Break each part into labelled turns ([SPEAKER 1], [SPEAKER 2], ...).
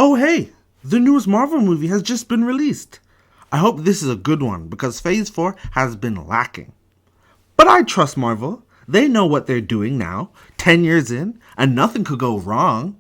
[SPEAKER 1] Oh hey, the newest Marvel movie has just been released. I hope this is a good one because Phase 4 has been lacking. But I trust Marvel. They know what they're doing now, 10 years in, and nothing could go wrong.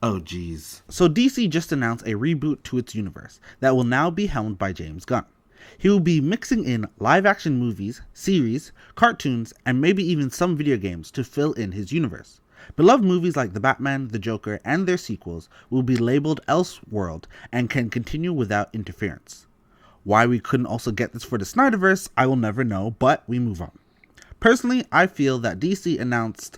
[SPEAKER 1] Oh geez. So DC just announced a reboot to its universe that will now be helmed by James Gunn. He will be mixing in live action movies, series, cartoons, and maybe even some video games to fill in his universe. Beloved movies like The Batman, The Joker, and their sequels will be labeled Elseworld and can continue without interference. Why we couldn't also get this for the Snyderverse, I will never know, but we move on. Personally, I feel that DC announced,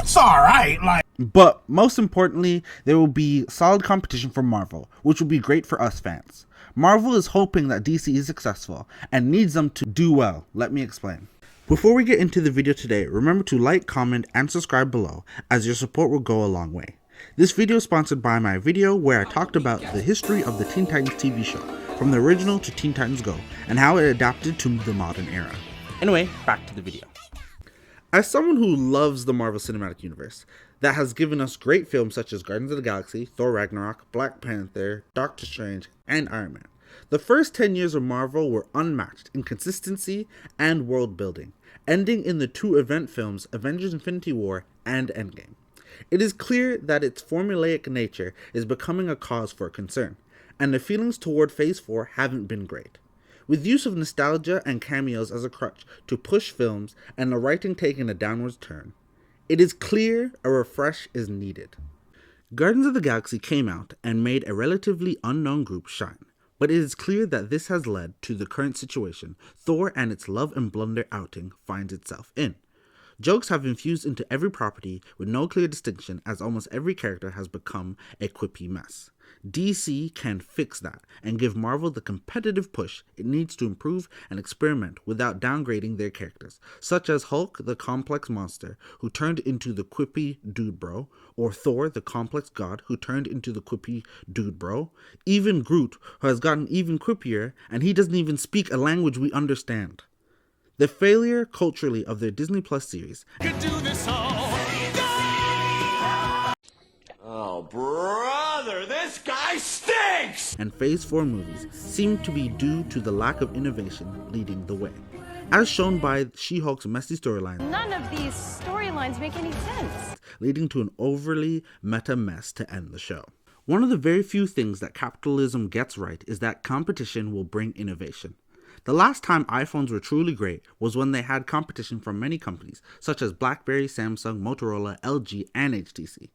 [SPEAKER 2] it's alright,
[SPEAKER 1] but most importantly, there will be solid competition for Marvel, which will be great for us fans. Marvel is hoping that DC is successful and needs them to do well. Let me explain. Before we get into the video today, remember to like, comment, and subscribe below, as your support will go a long way. This video is sponsored by my video where I talked about the history of the Teen Titans TV show, from the original to Teen Titans Go, and how it adapted to the modern era. Anyway, back to the video. As someone who loves the Marvel Cinematic Universe, that has given us great films such as Guardians of the Galaxy, Thor Ragnarok, Black Panther, Doctor Strange, and Iron Man, the first 10 years of Marvel were unmatched in consistency and world building, ending in the two event films Avengers Infinity War and Endgame. It is clear that its formulaic nature is becoming a cause for concern, and the feelings toward Phase 4 haven't been great. With use of nostalgia and cameos as a crutch to push films and the writing taking a downward turn, it is clear a refresh is needed. Guardians of the Galaxy came out and made a relatively unknown group shine, but it is clear that this has led to the current situation Thor and its love and blunder outing finds itself in. Jokes have infused into every property with no clear distinction, as almost every character has become a quippy mess. DC can fix that and give Marvel the competitive push it needs to improve and experiment without downgrading their characters, such as Hulk the complex monster who turned into the quippy dude bro, or Thor the complex god who turned into the quippy dude bro, even Groot who has gotten even quippier and he doesn't even speak a language we understand. The failure culturally of their Disney Plus series
[SPEAKER 2] Oh, brother, this guy stinks!
[SPEAKER 1] And Phase 4 movies seem to be due to the lack of innovation leading the way, as shown by She-Hulk's messy storyline.
[SPEAKER 3] None of these storylines make any sense,
[SPEAKER 1] leading to an overly meta mess to end the show. One of the very few things that capitalism gets right is that competition will bring innovation. The last time iPhones were truly great was when they had competition from many companies, such as BlackBerry, Samsung, Motorola, LG, and HTC.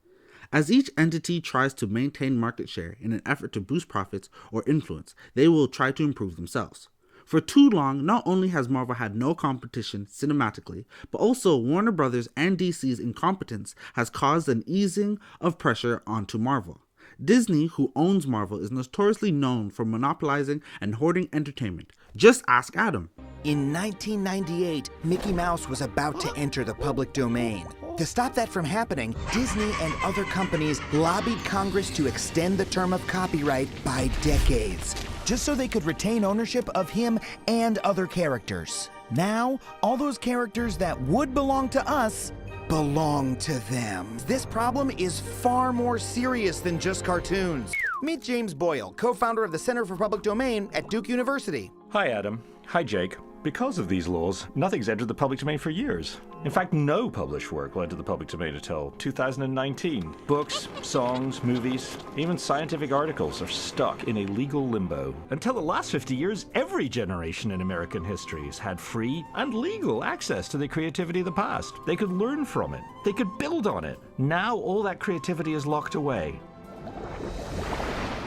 [SPEAKER 1] As each entity tries to maintain market share in an effort to boost profits or influence, they will try to improve themselves. For too long, not only has Marvel had no competition cinematically, but also Warner Brothers and DC's incompetence has caused an easing of pressure onto Marvel. Disney, who owns Marvel, is notoriously known for monopolizing and hoarding entertainment. Just ask Adam.
[SPEAKER 4] In 1998, Mickey Mouse was about to enter the public domain. To stop that from happening, Disney and other companies lobbied Congress to extend the term of copyright by decades, just so they could retain ownership of him and other characters. Now, all those characters that would belong to us belong to them. This problem is far more serious than just cartoons. Meet James Boyle, co-founder of the Center for Public Domain at Duke University.
[SPEAKER 5] Hi, Adam. Hi, Jake. Because of these laws, nothing's entered the public domain for years. In fact, no published work will enter the public domain until 2019. Books, songs, movies, even scientific articles are stuck in a legal limbo. Until the last 50 years, every generation in American history has had free and legal access to the creativity of the past. They could learn from it. They could build on it. Now all that creativity is locked away.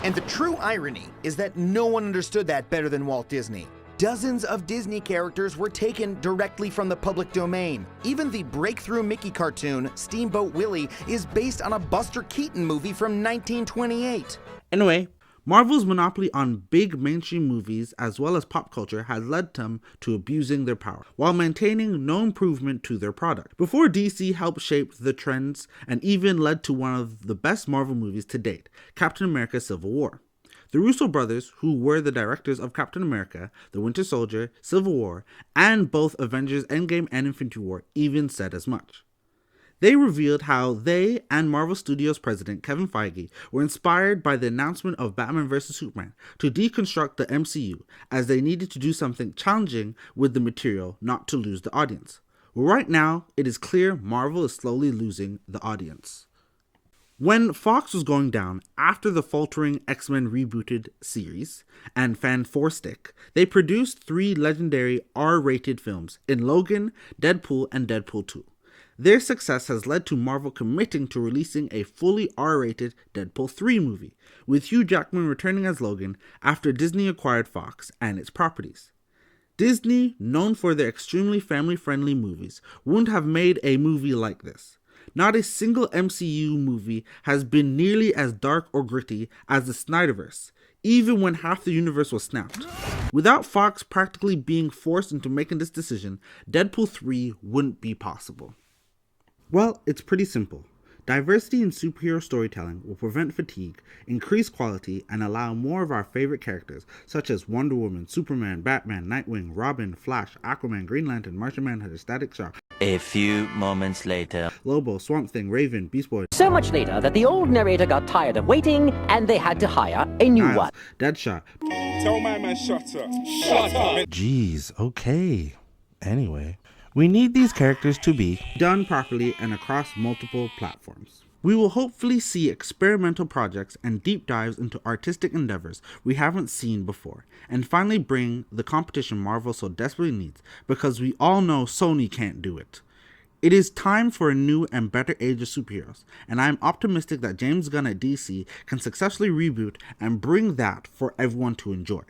[SPEAKER 4] And the true irony is that no one understood that better than Walt Disney. Dozens of Disney characters were taken directly from the public domain. Even the breakthrough Mickey cartoon, Steamboat Willie, is based on a Buster Keaton movie from 1928.
[SPEAKER 1] Anyway, Marvel's monopoly on big mainstream movies as well as pop culture has led them to abusing their power, while maintaining no improvement to their product. Before DC helped shape the trends and even led to one of the best Marvel movies to date, Captain America Civil War. The Russo brothers, who were the directors of Captain America, The Winter Soldier, Civil War, and both Avengers Endgame and Infinity War, even said as much. They revealed how they and Marvel Studios president Kevin Feige were inspired by the announcement of Batman vs. Superman to deconstruct the MCU, as they needed to do something challenging with the material not to lose the audience. Right now, it is clear Marvel is slowly losing the audience. When Fox was going down after the faltering X-Men rebooted series and fan Stick, they produced 3 legendary R-rated films in Logan, Deadpool, and Deadpool 2. Their success has led to Marvel committing to releasing a fully R-rated Deadpool 3 movie, with Hugh Jackman returning as Logan after Disney acquired Fox and its properties. Disney, known for their extremely family-friendly movies, wouldn't have made a movie like this. Not a single MCU movie has been nearly as dark or gritty as the Snyderverse, even when half the universe was snapped. Without Fox practically being forced into making this decision, Deadpool 3 wouldn't be possible. Well, it's pretty simple. Diversity in superhero storytelling will prevent fatigue, increase quality, and allow more of our favorite characters, such as Wonder Woman, Superman, Batman, Nightwing, Robin, Flash, Aquaman, Green Lantern, Martian Manhunter, Static Shock,
[SPEAKER 6] A few moments later.
[SPEAKER 1] Lobo, Swamp Thing, Raven, Beast Boy,
[SPEAKER 7] So much later that the old narrator got tired of waiting and they had to hire a new
[SPEAKER 1] Miles,
[SPEAKER 7] one.
[SPEAKER 1] Deadshot.
[SPEAKER 2] Tell my man shut up. Shut up.
[SPEAKER 8] Jeez, okay. Anyway, we need these characters to be
[SPEAKER 1] Done properly and across multiple platforms. We will hopefully see experimental projects and deep dives into artistic endeavors we haven't seen before, and finally bring the competition Marvel so desperately needs, because we all know Sony can't do it. It is time for a new and better age of superheroes, and I am optimistic that James Gunn at DC can successfully reboot and bring that for everyone to enjoy.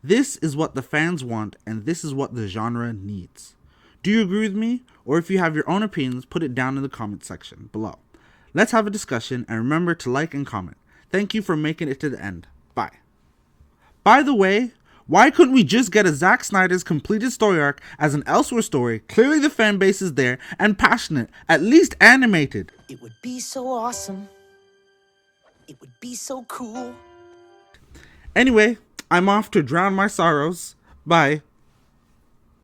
[SPEAKER 1] This is what the fans want, and this is what the genre needs. Do you agree with me? Or if you have your own opinions, put it down in the comment section below. Let's have a discussion, and remember to like and comment. Thank you for making it to the end. Bye. By the way, why couldn't we just get a Zack Snyder's completed story arc as an Elsewhere story? Clearly the fan base is there and passionate, at least animated.
[SPEAKER 9] It would be so awesome. It would be so cool.
[SPEAKER 1] Anyway, I'm off to drown my sorrows. Bye.